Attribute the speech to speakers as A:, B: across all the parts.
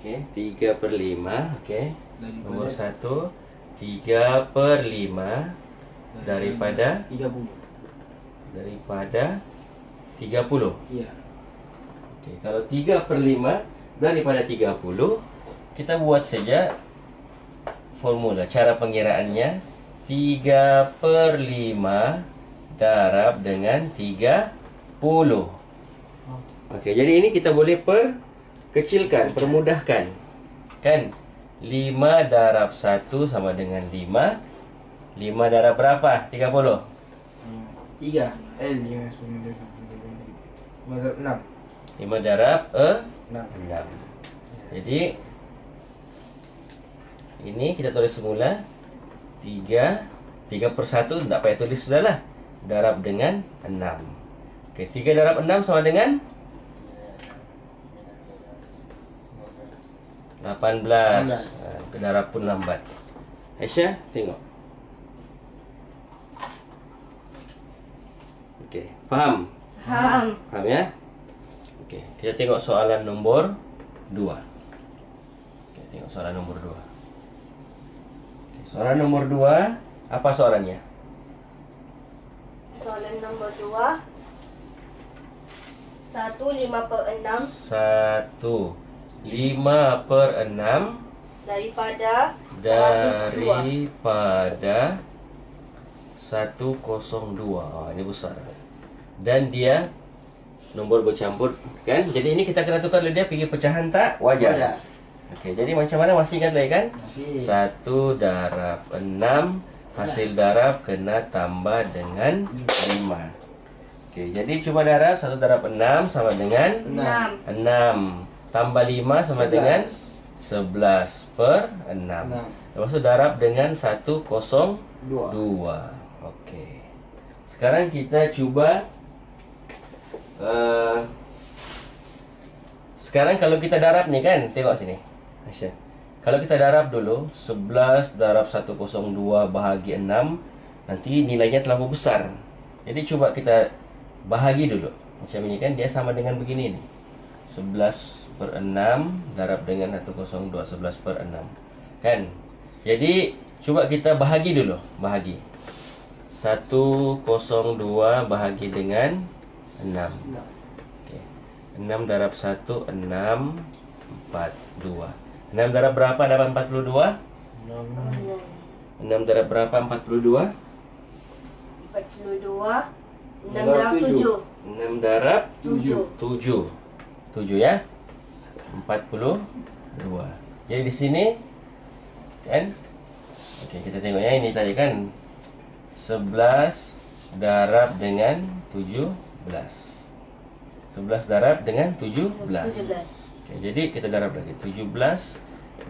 A: Okey, 3/5. Okey. Nombor 1, 3/5 daripada
B: 30.
A: Daripada 30.
B: Iya.
A: Okey, kalau 3/5 daripada 30, kita buat saja formula. Cara pengiraannya 3/5 darab dengan 30. Okey, jadi ini kita boleh perkecilkan, permudahkan. Kan? 5 darab 1 sama dengan 5. 5 darab berapa? 30.
B: 3. 5 darab 6.
A: 5 darab
B: 6.
A: 6. Jadi ini kita tulis semula 3/1, tak payah tulis sudahlah. Darab dengan 6. Okey, 3 darab 6 sama dengan 18. Darab pun lambat. Aisyah, tengok. Okey, faham?
C: Faham.
A: Faham ya? Okey, kita tengok soalan nombor 2. Okey, tengok soalan nombor 2. Okey, soalan nombor 2, apa soalannya?
C: Soalan nombor 2. 1/5/6
A: 1/5/6
C: daripada 102.
A: daripada 102. Ini besar. Dan dia nombor bercampur, kan? Jadi ini kita kena tukar dulu, dia pergi pecahan tak wajar.
B: Wajar.
A: Okey, jadi macam mana, masih ingat lagi kan?
B: Masih.
A: 1 darab 6, hasil darab kena tambah dengan 5. Okey, jadi cuba darab 1 darab 6 sama dengan
C: 6.
A: 6 tambah 5 sama dengan 11/6. Lepas tu darab dengan 102. Okey. Sekarang kita cuba sekarang kalau kita darab ni kan, tengok sini Aisyah. Kalau kita darab dulu 11 darab 102 bahagi 6, nanti nilainya terlalu besar. Jadi cuba kita bahagi dulu. Macam ini kan, dia sama dengan begini ni. 11/6 darab dengan 102, 11/6. Kan? Jadi cuba kita bahagi dulu. Bahagi 102 bahagi dengan 6. Okey. 6 darab 1, 6, 42. 6 darab berapa dapat 42? 6 darab berapa 42?
C: 42. 6 darab 7.
A: 6 darab
C: 7.
A: 7. 7 ya. 42. Jadi di sini kan? Okey, kita tengok ya, ini tadi kan 11 darab dengan 17. 11 darab dengan 17.
C: 17.
A: Okey, jadi kita darab lagi. 17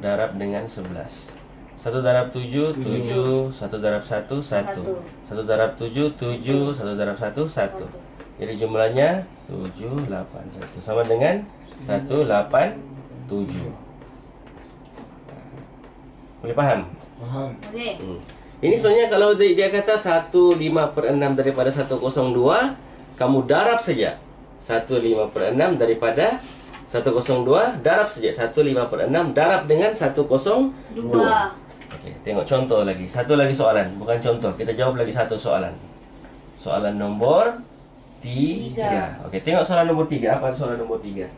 A: darab dengan 11. 1 darab 7, 7. 1 darab 1, 1. 1 darab 7, 7. 1 darab 1, 1. Jadi jumlahnya 781 sama dengan 187. Boleh faham?
B: Faham.
C: Boleh.
A: Ini sebenarnya kalau dia kata 1/5/6 daripada 102, kamu darab saja 1/5/6 daripada 102, darab saja 1/5/6 darab dengan 102.
C: 2.
A: Okey, tengok contoh lagi. Satu lagi soalan, bukan contoh. Kita jawab lagi satu soalan. Soalan nombor 3. Okey, tengok soalan nombor 3. Apa soalan nombor 3?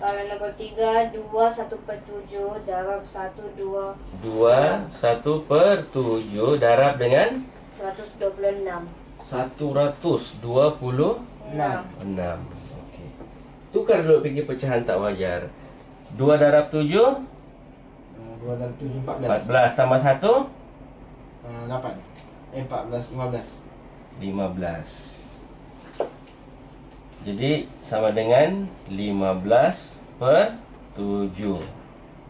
C: Soalan nombor 3, 2 1/7 darab 1 2
A: 2 1/7 darab dengan
C: 126.
A: 126. Okey. Tukar dulu pergi pecahan tak wajar. 2 darab 7
B: 2 darab 7,
A: 14 tambah 1
B: 8. 14, 15.
A: 15. Jadi sama dengan 15/7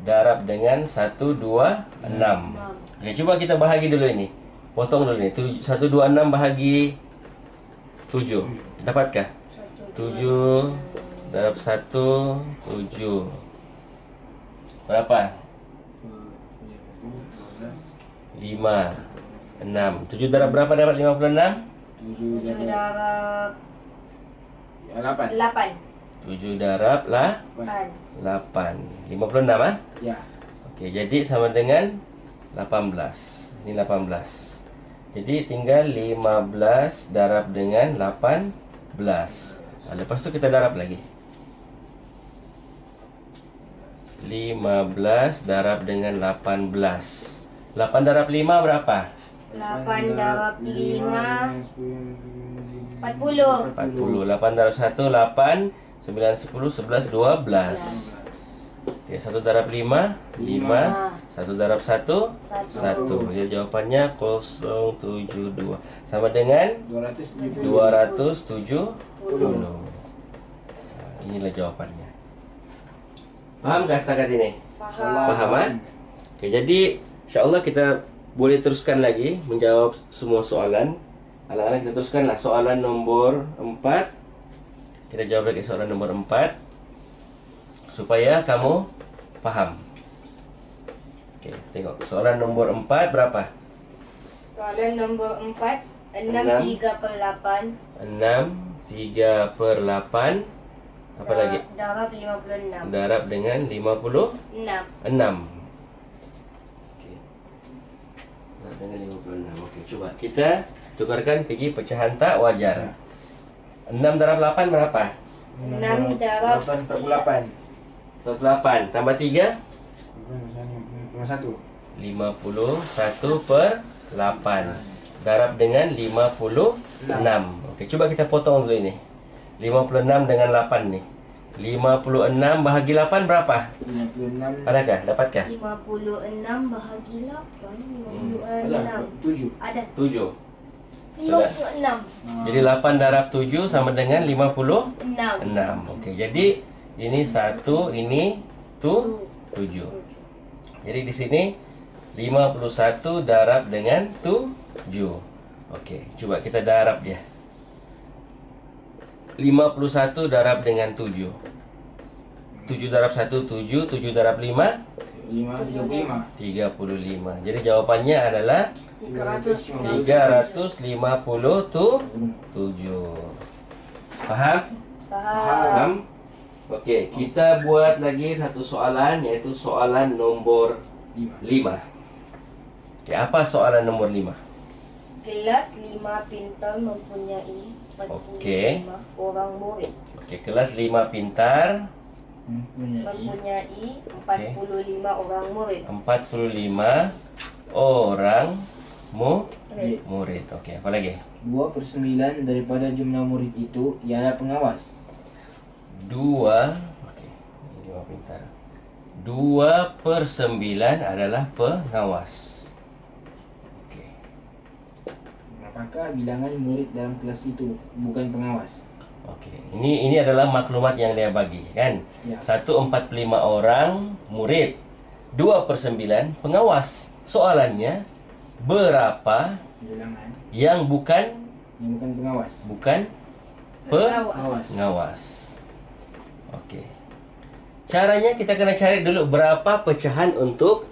A: darab dengan 126. Okey, cuba kita bahagi dulu ini. Potong dulu ni. 126 bahagi 7. Dapatkah? 7 darab 1, 7. Berapa? 5, 6. 7 darab berapa dapat 56?
C: 7 darab
B: 8.
C: 8.
A: 7 darab lah 8. 56 ah?
B: Ya.
A: Okey, jadi sama dengan 18. Ini 18. Jadi tinggal 15 darab dengan 18. Lepas tu kita darab lagi. 15 darab dengan 18. 8 darab 5 berapa?
C: 8 darab 5 40.
A: 40. 8 darab 1 8. 9, 10, 11, 12. Okey, 1 darab 5 5. 1 darab 1 1. Jadi jawapannya 072. Sama dengan 270. Inilah jawapannya. Faham kah setakat ini? Faham kan? Okey, jadi insya-Allah kita boleh teruskan lagi menjawab semua soalan. Alang-alang kita teruskanlah soalan nombor 4. Kita jawab lagi soalan nombor 4 supaya kamu faham. Okey, tengok soalan nombor 4 berapa?
C: Soalan nombor 4 6 3 per 8
A: 6 3 per 8. Apa lagi?
C: Darab 56.
A: Darab dengan 56.
C: 6.
A: Okey. Darab dengan 56. Okey, cuba kita tukarkan pergi pecahan tak wajar. 6 darab 8 berapa?
C: 6 darab
B: 48.
A: 48 tambah 3
B: 51.
A: 51 per 8. Darab dengan 56. Okey, cuba kita potong dulu ini. 56 dengan 8 ni. 56 bahagi 8 berapa?
B: 56.
A: Adakah? Dapatkah?
C: 56 bahagi 8
B: Alah, 7.
C: 56. Ada
A: 7.
C: 56.
A: Jadi 8 darab 7 sama dengan 56.
C: 6.
A: Okey, jadi ini 1, ini 7. Jadi di sini 51 darab dengan 7. Okey, coba kita darab dia. 51 darab dengan 7. 7 darab 1 7, 7 darab 5
B: 35.
A: 35. Jadi jawapannya adalah
C: 350.
A: 357. Faham?
C: Faham.
A: Okey, kita buat lagi satu soalan, iaitu soalan nombor 5. Okey, apa soalan nombor 5?
C: Kelas 5 pintar mempunyai 45
A: Okey.
C: orang murid.
A: Okey, kelas 5 pintar
C: Mempunyai 45 orang murid.
A: 45 orang murid. Okey, apa lagi?
B: 2/9 daripada jumlah murid itu ialah pengawas.
A: 2. Okey, 5 pintar. 2/9 adalah pengawas. Okey.
B: Apakah bilangan murid dalam kelas itu bukan pengawas?
A: Okey. Ini adalah maklumat yang dia bagi, kan?
B: Ya.
A: 145 orang murid. 2/9 pengawas. Soalannya, berapa
B: Bilangan
A: yang bukan
B: yang bukan pengawas.
A: pengawas? Okey. Caranya kita kena cari dulu berapa pecahan untuk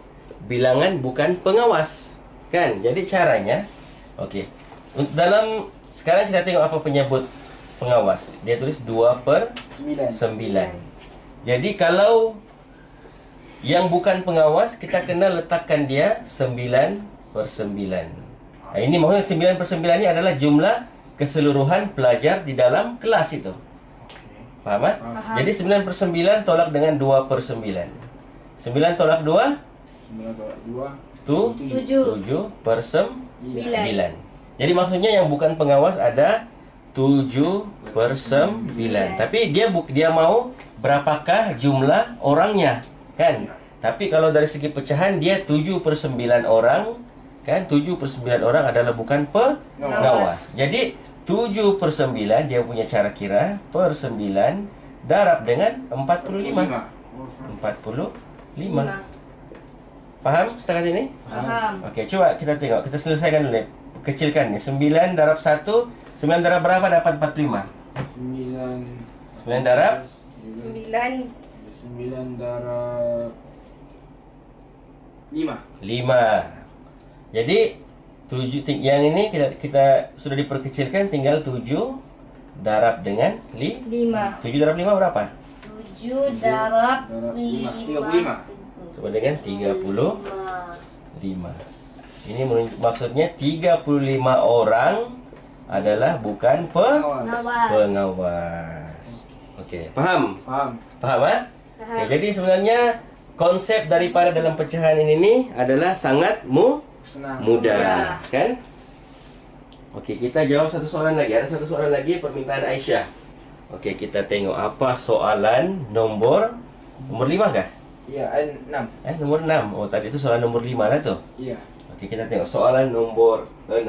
A: bilangan bukan pengawas, kan? Jadi caranya, okey. Dalam sekarang kita tengok apa penyebut pengawas. Dia tulis 2/9. Jadi kalau yang bukan pengawas, kita kena letakkan dia 9/9. Ini maksudnya 9/9 ni adalah jumlah keseluruhan pelajar di dalam kelas itu. Faham tak?
C: Faham.
A: Jadi 9/9 tolak dengan 2/9. 9 tolak 2
B: 9 tolak 2
A: 7/9. Jadi maksudnya yang bukan pengawas ada 7/9. Tapi dia mau berapakah jumlah orangnya, kan? Tapi kalau dari segi pecahan dia 7/9 orang, kan? 7/9 orang adalah bukan pengawas. Jadi 7/9 dia punya cara kira per 9 darab dengan 45. 45. Faham setakat ini?
C: Faham.
A: Okey, cuba kita tengok. Kita selesaikan dulu ni. Kecilkan ni. 9 darab 1. 9 darab berapa dapat 45? 9 darab
C: 9
B: darab 5.
A: 5. Jadi 7 yang ini kita sudah diperkecilkan, tinggal 7 darab dengan
C: 5.
A: 7 darab 5 berapa?
C: 7 darab
B: darab
C: 5.
B: 35.
A: Sama dengan 35. Ini maksudnya 35 orang adalah bukan pengawas. Okey, faham?
B: Faham.
A: Faham ah? Okey, jadi sebenarnya konsep daripada dalam pecahan ini nih adalah sangat
B: Senang.
A: mudah, kan? Okey, kita jawab satu soalan lagi. Ada satu soalan lagi permintaan Aisyah. Okey, kita tengok apa soalan nomor 5 kah?
B: Ya, 6.
A: Nomor 6. Oh, tadi itu soalan nomor 5 lah tu.
B: Ya.
A: Okey, kita tengok soalan nomor 6.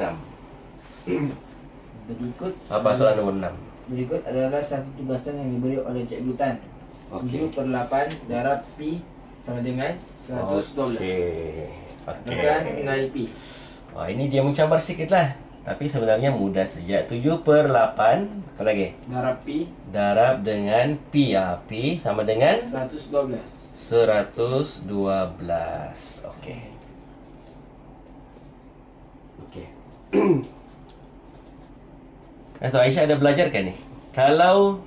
A: Apa soalan nomor 6?
B: Berikut adalah satu tugasan yang diberi oleh Cikgu Tan.
A: Okey.
B: 7/8 darab Pi sama dengan 112.
A: Okey.
B: Maka nilai Pi.
A: Wah, ini dia mencabar sikit lah. Tapi sebenarnya mudah saja. 7/8. Apa lagi?
B: Darab Pi
A: Darab dengan Pi. Pi sama dengan
B: 112.
A: 112. Okey. Okey. Atau Aisyah ada belajar kan ni? Kalau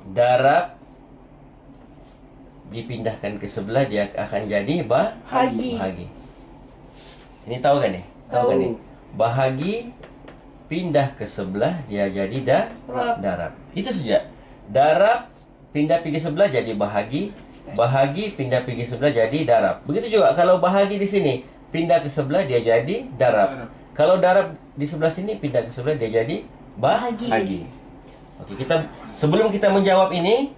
A: darab dipindahkan ke sebelah, dia akan jadi
C: Bahagi.
A: bahagi. Ini tahu kan ni? Tahu kan ni? Bahagi pindah ke sebelah, dia jadi darab. Itu saja. Darab pindah pergi sebelah jadi bahagi. Bahagi pindah pergi sebelah jadi darab. Begitu juga kalau bahagi di sini pindah ke sebelah, dia jadi darab. Kalau darab di sebelah sini pindah ke sebelah, dia jadi bahagi. Okey, sebelum kita menjawab ini,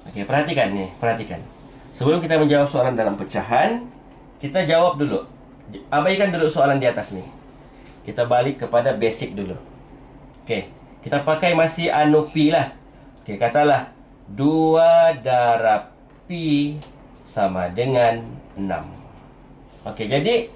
A: okey, perhatikan ni, perhatikan. Sebelum kita menjawab soalan dalam pecahan, kita jawab dulu. Abaikan dulu soalan di atas ni. Kita balik kepada basic dulu. Okey, kita pakai masih anu pi lah. Okey, katalah 2 darab pi sama dengan 6. Okey, jadi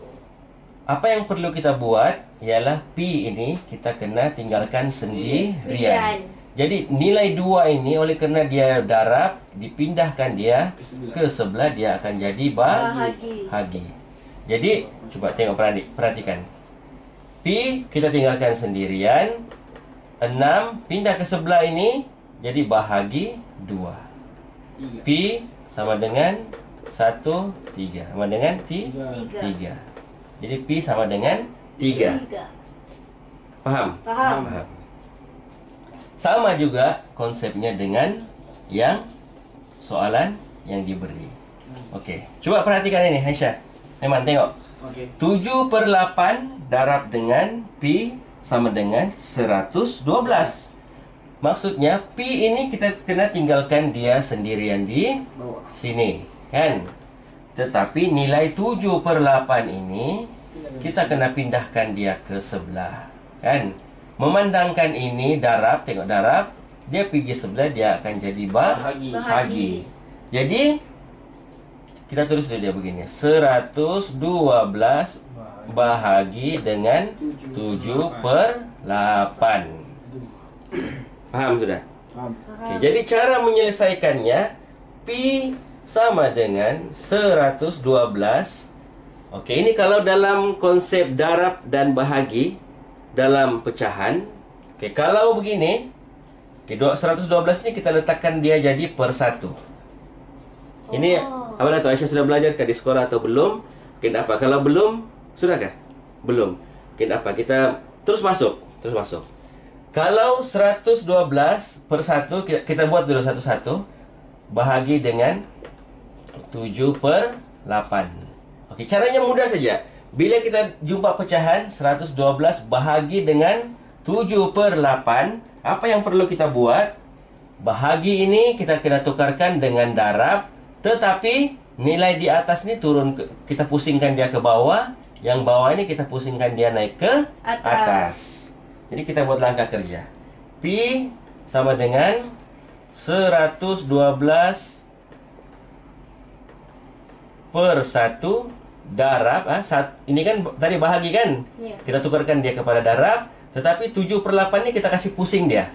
A: apa yang perlu kita buat ialah pi ini kita kena tinggalkan sendirian. Jadi nilai 2 ini oleh kerana dia darab, dipindahkan dia ke sebelah, dia akan jadi bahagi. Jadi cuba tengok, perhatikan. Pi kita tinggalkan sendirian. 6 pindah ke sebelah ini jadi bahagi 2. Pi sama dengan 1, 3. Sama dengan 3. Jadi pi sama dengan 3. Faham?
C: Faham.
A: Sama juga konsepnya dengan yang soalan yang diberi. Okey, coba perhatikan ini Aisyah. Memang tengok.
B: Okey.
A: 7/8 darab dengan pi sama dengan 112. Maksudnya pi ini kita kena tinggalkan dia sendirian di
B: Bawah.
A: sini, kan? Tetapi nilai 7/8 ini kita kena pindahkan dia ke sebelah, kan? Memandangkan ini darab, tengok darab, dia pergi sebelah, dia akan jadi bahagi. Jadi kita tulis dulu dia begini. 112 bahagi dengan 7/8. Faham sudah?
B: Faham.
A: Okey, jadi cara menyelesaikannya, pi sama dengan 112. Okey, ini kalau dalam konsep darab dan bahagi dalam pecahan. Okey, kalau begini, okey, 112 ni kita letakkan dia jadi per 1. Ini apa dah tu, Aisyah sudah belajar ke di sekolah atau belum? Mungkin apa? Kalau belum, sudahkah? Belum. Mungkin apa? Kita terus masuk. Kalau 112 per 1, kita buat dulu satu-satu. Bahagi dengan 7/8. Okey, caranya mudah saja. Bila kita jumpa pecahan 112 bahagi dengan 7/8, apa yang perlu kita buat? Bahagi ini kita kena tukarkan dengan darab, tetapi nilai di atas ni turun kita pusingkan dia ke bawah, yang bawah ini kita pusingkan dia naik ke atas. Jadi kita buat langkah kerja. Pi sama dengan 112 per 1 darab. Ini kan tadi bahagi kan?
C: Ya.
A: Kita tukarkan dia kepada darab. Tetapi 7/8 ni kita kasih pusing dia.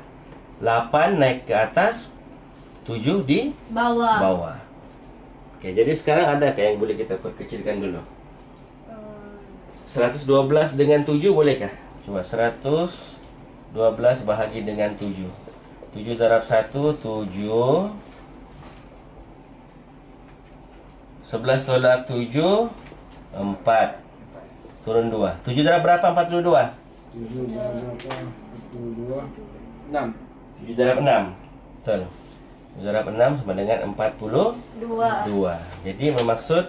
A: 8 naik ke atas, 7 di bawah. Okey, jadi sekarang adakah yang boleh kita perkecilkan dulu? 112 dengan 7 bolehkah? Cuba 112 12 bahagi dengan 7. 7 darab 1, 7. 11 tolak 7, 4. Turun 2. 7 darab berapa? 42.
B: 7 darab berapa? 42. 6.
A: 7 darab 6. Betul. 7 darab 6 sama dengan 42. Jadi bermaksud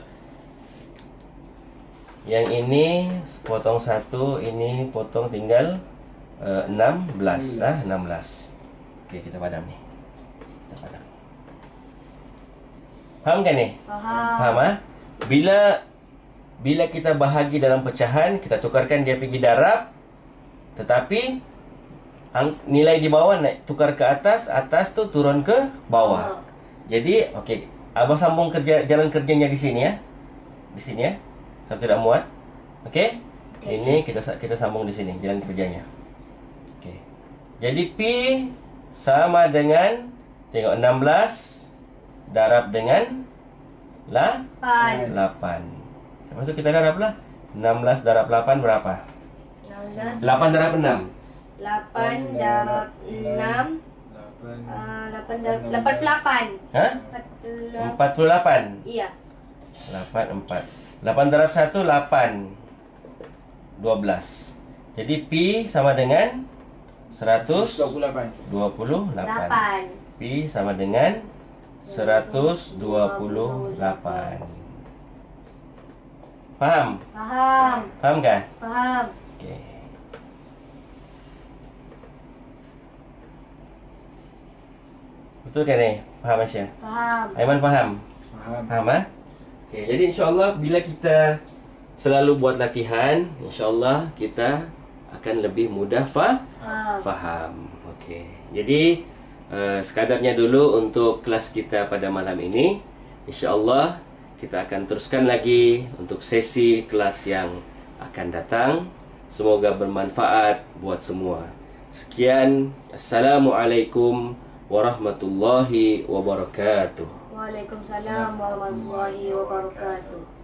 A: yang ini potong 1, ini potong tinggal 16. 16. Oke, kita padam nih. Kita padam. Paham kan nih? Paham ah? Bila kita bahagi dalam pecahan, kita tukarkan dia pergi darab, tetapi nilai di bawah naik tukar ke atas, atas tu turun ke bawah. Jadi, okey, abang sambung jalan kerjanya di sini ya. Di sini ya. Sampai tidak muat. Okey? Ini kita sambung di sini jalan kerjanya. Okey. Jadi P sama dengan, tengok, 16 darab dengan 8. Lepas tu kita darab lah. 16 darab 8 berapa?
C: 16.
A: 8 darab 6.
C: 8 darab 6. 88.
A: Ha? 48.
C: Iya.
A: 8, 4. 8 darab 1, 8. 12. Jadi P sama dengan 128.
C: 8.
A: P sama dengan 128. Faham?
C: Faham.
A: Faham kan?
C: Faham.
A: Okey. Betul kan ni? Faham Aisyah?
C: Faham.
A: Aiman faham?
B: Faham.
A: Faham ah? Okey, jadi insya-Allah bila kita selalu buat latihan, insya-Allah kita akan lebih mudah faham. Okey. Jadi sekadarnya dulu untuk kelas kita pada malam ini. Insya-Allah kita akan teruskan lagi untuk sesi kelas yang akan datang. Semoga bermanfaat buat semua. Sekian. Assalamualaikum warahmatullahi wabarakatuh.
C: Waalaikumsalam warahmatullahi wabarakatuh.